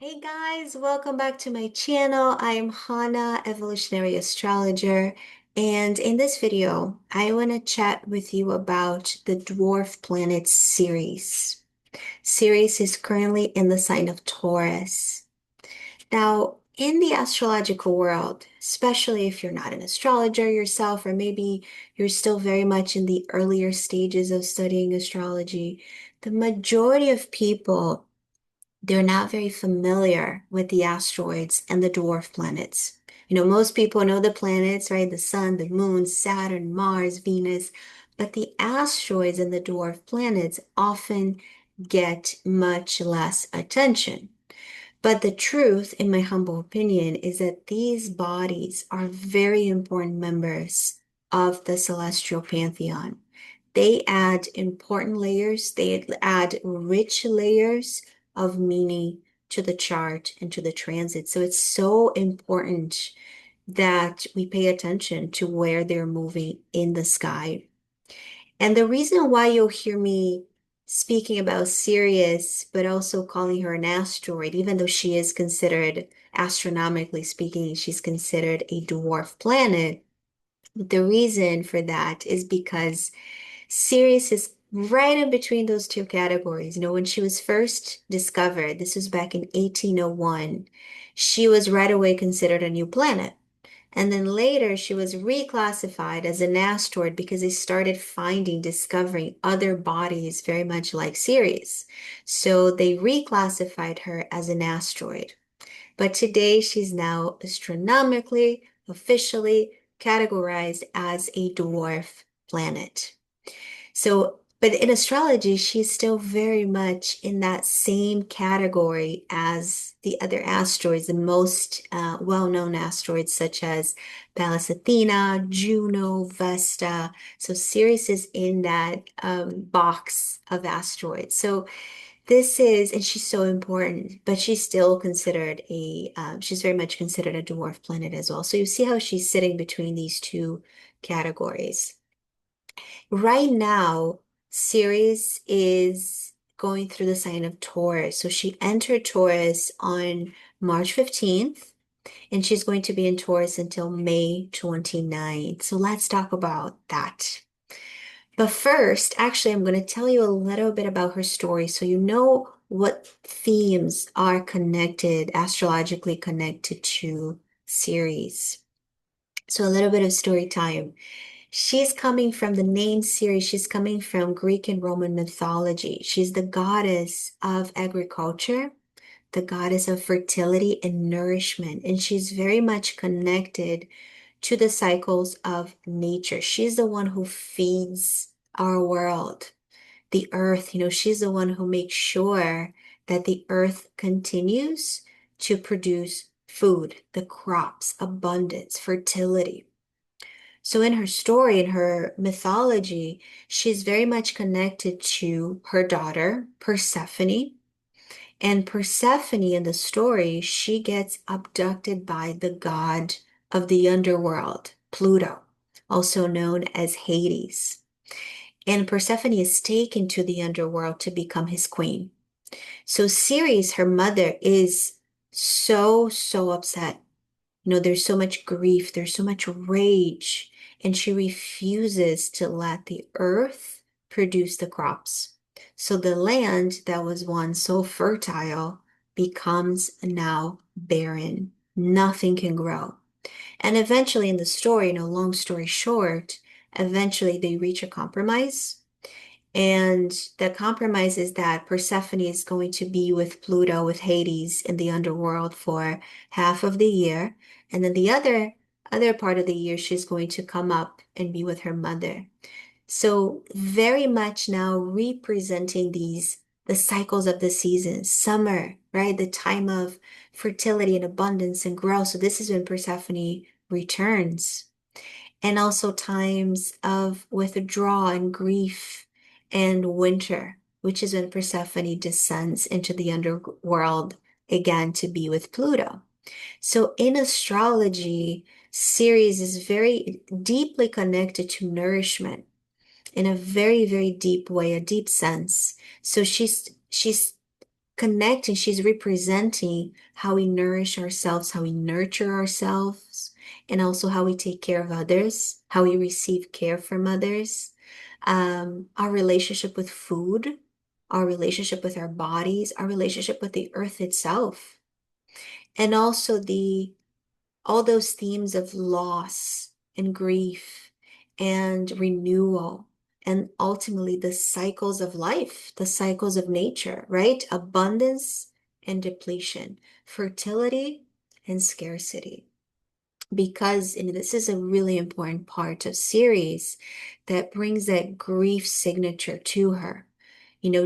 Hey guys, welcome back to my channel. I am Hana, evolutionary astrologer, and in this video, I want to chat with you about the dwarf planet Ceres. Ceres is currently in the sign of Taurus. Now, in the astrological world, especially if you're not an astrologer yourself, or maybe you're still very much in the earlier stages of studying astrology, the majority of people they're not very familiar with the asteroids and the dwarf planets. Most people know the planets, right? The sun, the moon, Saturn, Mars, Venus, but the asteroids and the dwarf planets often get much less attention. But the truth, in my humble opinion, is that these bodies are very important members of the celestial pantheon. They add important layers, they add rich layers of meaning to the chart and to the transit. So it's so important that we pay attention to where they're moving in the sky. And the reason why you'll hear me speaking about Sirius, but also calling her an asteroid, even though she is considered, astronomically speaking, she's considered a dwarf planet. The reason for that is because Sirius is right in between those two categories. When she was first discovered, this was back in 1801, she was right away considered a new planet. And then later, she was reclassified as an asteroid because they started discovering other bodies very much like Ceres. So they reclassified her as an asteroid. But today, she's now astronomically, officially categorized as a dwarf planet. So, but in astrology, she's still very much in that same category as the other asteroids, the most well-known asteroids such as Pallas Athena, Juno, Vesta. So Ceres is in that box of asteroids. So and she's so important, but she's still considered she's very much considered a dwarf planet as well. So you see how she's sitting between these two categories. Right now, Ceres is going through the sign of Taurus. So she entered Taurus on March 15th, and she's going to be in Taurus until May 29th. So let's talk about that. But first, actually, I'm going to tell you a little bit about her story so you know what themes are connected, astrologically connected to Ceres. So a little bit of story time. She's coming from the name Ceres. She's coming from Greek and Roman mythology. She's the goddess of agriculture, the goddess of fertility and nourishment. And she's very much connected to the cycles of nature. She's the one who feeds our world, the earth. She's the one who makes sure that the earth continues to produce food, the crops, abundance, fertility. So in her story, in her mythology, she's very much connected to her daughter, Persephone. And Persephone in the story, she gets abducted by the god of the underworld, Pluto, also known as Hades. And Persephone is taken to the underworld to become his queen. So Ceres, her mother, is so upset. There's so much grief, there's so much rage, and she refuses to let the earth produce the crops. So the land that was once so fertile becomes now barren. Nothing can grow. And eventually, in the story, long story short, eventually they reach a compromise. And the compromise is that Persephone is going to be with Pluto, with Hades in the underworld for half of the year. And then the other part of the year, she's going to come up and be with her mother. So very much now representing the cycles of the seasons, summer, right? The time of fertility and abundance and growth. So this is when Persephone returns, and also times of withdrawal and grief and winter, which is when Persephone descends into the underworld again to be with Pluto. So in astrology, Ceres is very deeply connected to nourishment in a very, very deep way, a deep sense. So she's connecting, she's representing how we nourish ourselves, how we nurture ourselves, and also how we take care of others, how we receive care from others, our relationship with food, our relationship with our bodies, our relationship with the earth itself, and also the all those themes of loss and grief and renewal, and ultimately the cycles of life, the cycles of nature, right? Abundance and depletion, fertility and scarcity. Because, and this is a really important part of Ceres that brings that grief signature to her.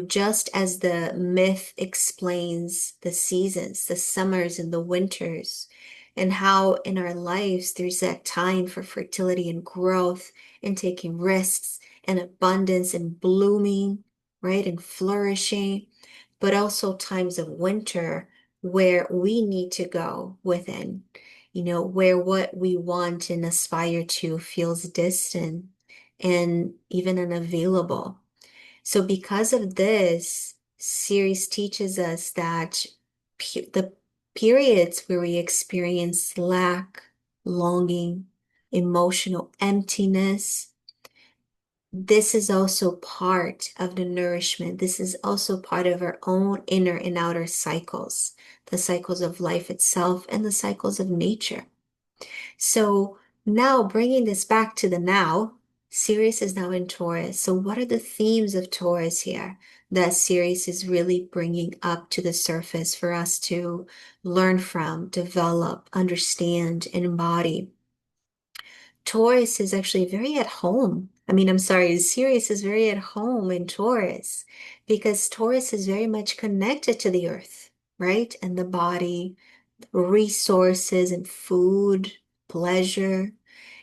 Just as the myth explains the seasons, the summers and the winters, and how in our lives there's that time for fertility and growth and taking risks and abundance and blooming, right? And flourishing, but also times of winter where we need to go within, where what we want and aspire to feels distant and even unavailable. So because of this, Ceres teaches us that the periods where we experience lack, longing, emotional emptiness, this is also part of the nourishment. This is also part of our own inner and outer cycles, the cycles of life itself and the cycles of nature. So now bringing this back to the now, Ceres is now in Taurus. So what are the themes of Taurus here that Ceres is really bringing up to the surface for us to learn from, develop, understand, and embody? Taurus is actually very at home. I'm sorry, Ceres is very at home in Taurus because Taurus is very much connected to the earth, right? And the body, resources and food, pleasure,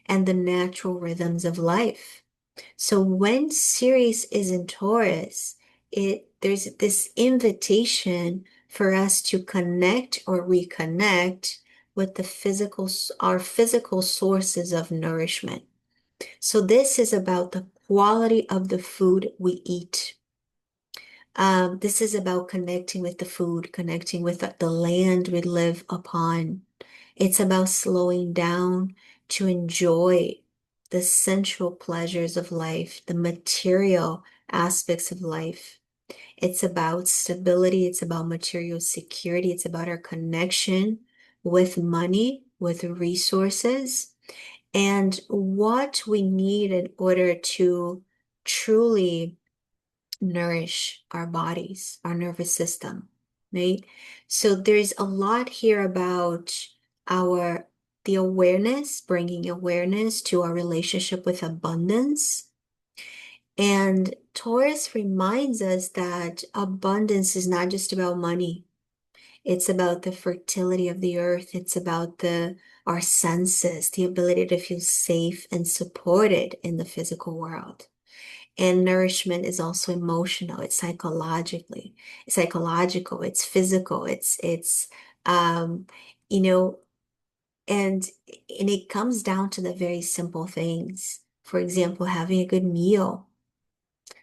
and the natural rhythms of life. So when Ceres is in Taurus, there's this invitation for us to connect or reconnect with our physical sources of nourishment. So this is about the quality of the food we eat. This is about connecting with the food, connecting with the land we live upon. It's about slowing down to enjoy the sensual pleasures of life, the material aspects of life. It's about stability. It's about material security. It's about our connection with money, with resources, and what we need in order to truly nourish our bodies, our nervous system, right? So there's a lot here about our the awareness, bringing awareness to our relationship with abundance. And Taurus reminds us that abundance is not just about money. It's about the fertility of the earth. It's about our senses, the ability to feel safe and supported in the physical world. And nourishment is also emotional. It's psychological. It's physical. Um, you know, and it comes down to the very simple things. For example, having a good meal,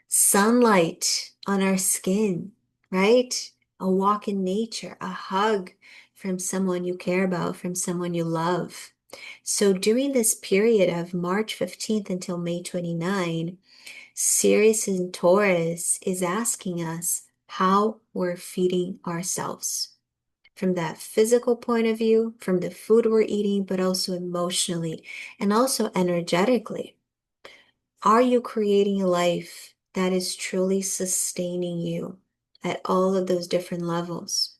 sunlight on our skin, right? A walk in nature, a hug from someone you care about, from someone you love. So during this period of March 15th until May 29, Ceres in Taurus is asking us how we're feeding ourselves from that physical point of view, from the food we're eating, but also emotionally and also energetically. Are you creating a life that is truly sustaining you at all of those different levels?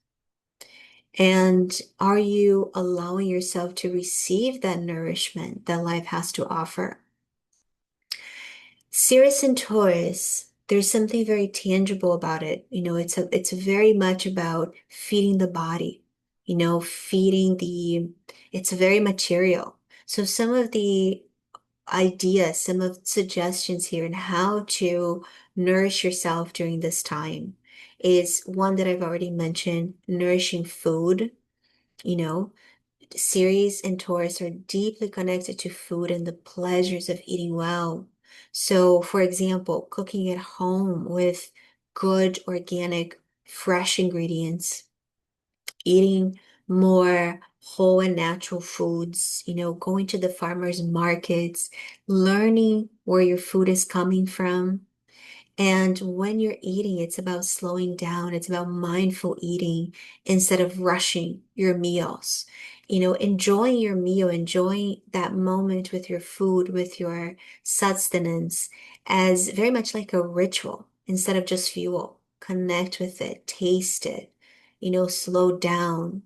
And are you allowing yourself to receive that nourishment that life has to offer? Ceres and Taurus, there's something very tangible about it. It's very much about feeding the body, it's very material. So some of the ideas, some of the suggestions here and how to nourish yourself during this time is one that I've already mentioned, nourishing food. You know, Ceres and Taurus are deeply connected to food and the pleasures of eating well. So, for example, cooking at home with good organic fresh ingredients, eating more whole and natural foods, going to the farmers markets, learning where your food is coming from. And when you're eating, it's about slowing down. It's about mindful eating instead of rushing your meals. Enjoying your meal, enjoying that moment with your food, with your sustenance as very much like a ritual instead of just fuel. Connect with it, taste it, slow down.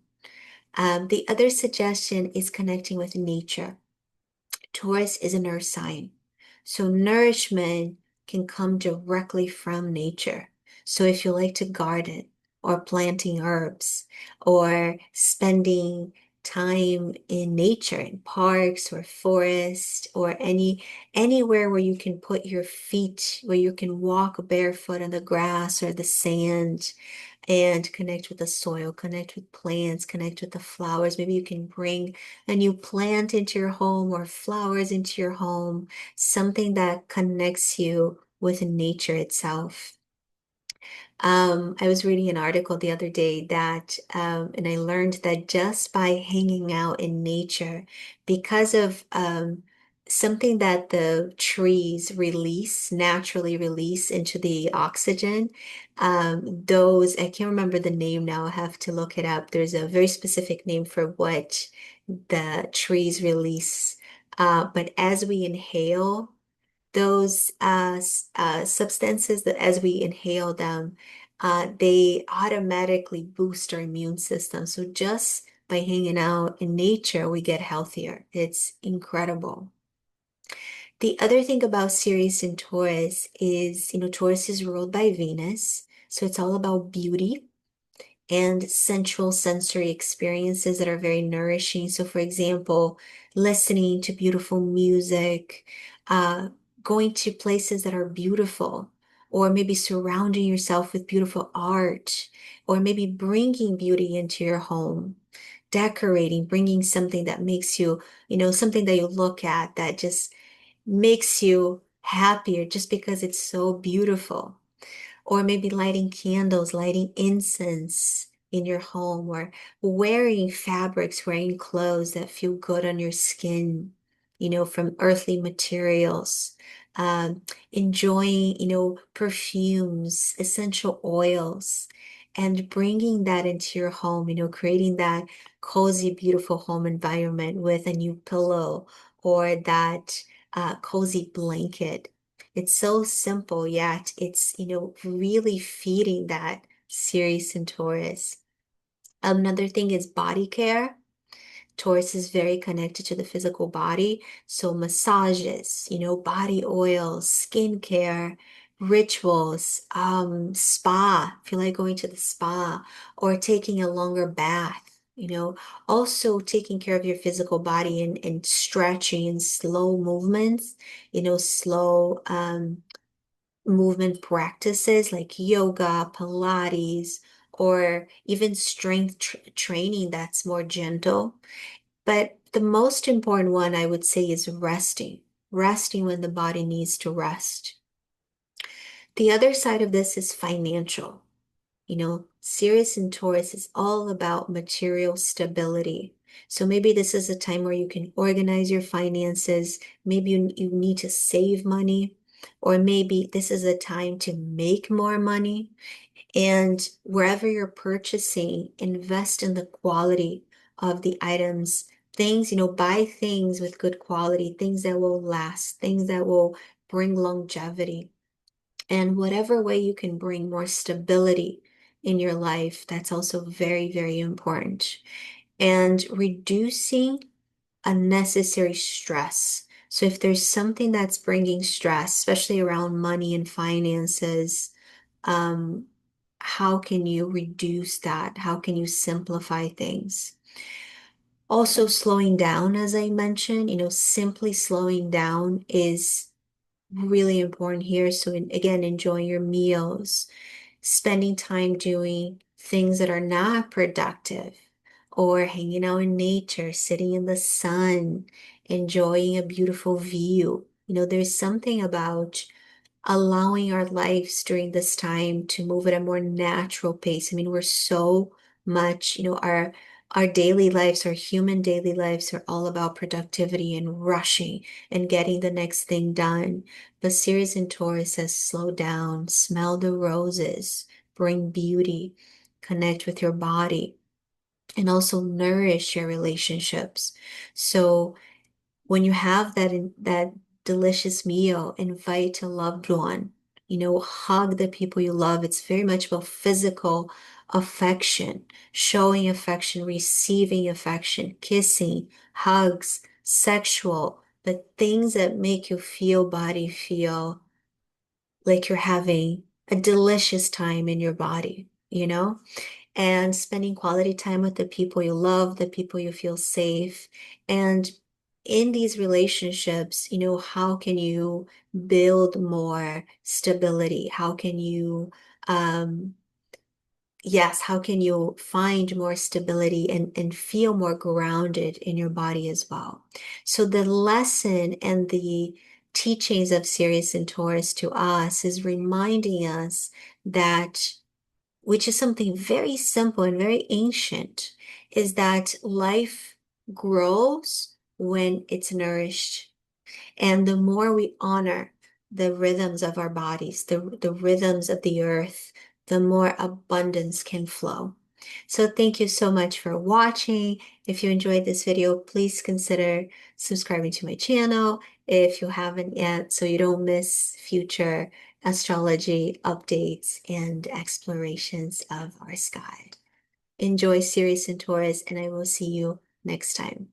The other suggestion is connecting with nature. Taurus is an earth sign. So nourishment can come directly from nature. So if you like to garden or planting herbs or spending time in nature, in parks or forest or anywhere where you can put your feet, where you can walk barefoot on the grass or the sand, and connect with the soil, connect with plants, connect with the flowers. Maybe you can bring a new plant into your home or flowers into your home, something that connects you with nature itself. I was reading an article the other day and I learned that just by hanging out in nature, because of something that the trees naturally release into the oxygen, I can't remember the name now, I have to look it up. There's a very specific name for what the trees release. But as we inhale, those substances that as we inhale them, they automatically boost our immune system. So just by hanging out in nature, we get healthier. It's incredible. The other thing about Ceres and Taurus is, Taurus is ruled by Venus. So it's all about beauty and sensual sensory experiences that are very nourishing. So, for example, listening to beautiful music, uh, going to places that are beautiful, or maybe surrounding yourself with beautiful art, or maybe bringing beauty into your home, decorating, bringing something that makes you, something that you look at that just makes you happier just because it's so beautiful, or maybe lighting candles, lighting incense in your home, or wearing fabrics, wearing clothes that feel good on your skin, from earthly materials. Enjoying, perfumes, essential oils, and bringing that into your home, creating that cozy, beautiful home environment with a new pillow or that cozy blanket. It's so simple, yet it's, really feeding that Ceres and Taurus. Another thing is body care. Taurus is very connected to the physical body. So massages, body oils, skincare, rituals, spa, if you like going to the spa or taking a longer bath, also taking care of your physical body and stretching and slow movements, slow, movement practices like yoga, Pilates, or even strength training that's more gentle. But the most important one I would say is resting when the body needs to rest. The other side of this is financial. Sirius and Taurus is all about material stability. So maybe this is a time where you can organize your finances. Maybe you need to save money, or maybe this is a time to make more money. And wherever you're purchasing, invest in the quality of the items. Things, buy things with good quality, things that will last, things that will bring longevity. And whatever way you can bring more stability in your life, that's also very, very important. And reducing unnecessary stress. So if there's something that's bringing stress, especially around money and finances, um, how can you reduce that? How can you simplify things? Also, slowing down, as I mentioned, simply slowing down is really important here. So again, enjoying your meals, spending time doing things that are not productive, or hanging out in nature, sitting in the sun, enjoying a beautiful view. There's something about allowing our lives during this time to move at a more natural pace. I mean, we're so much, our daily lives, our human daily lives are all about productivity and rushing and getting the next thing done. But Ceres and Taurus says slow down, smell the roses, bring beauty, connect with your body, and also nourish your relationships. So when you have that delicious meal, invite a loved one, hug the people you love. It's very much about physical affection, showing affection, receiving affection, kissing, hugs, sexual, but things that make your body feel like you're having a delicious time in your body, and spending quality time with the people you love, the people you feel safe. And in these relationships, how can you build more stability? How can you, um, yes, how can you find more stability and feel more grounded in your body as well? So the lesson and the teachings of Sirius and Taurus to us is reminding us that, which is something very simple and very ancient, is that life grows when it's nourished. And the more we honor the rhythms of our bodies, the rhythms of the earth, the more abundance can flow. So thank you so much for watching. If you enjoyed this video, please consider subscribing to my channel if you haven't yet, so you don't miss future astrology updates and explorations of our sky. Enjoy Ceres and Taurus, and I will see you next time.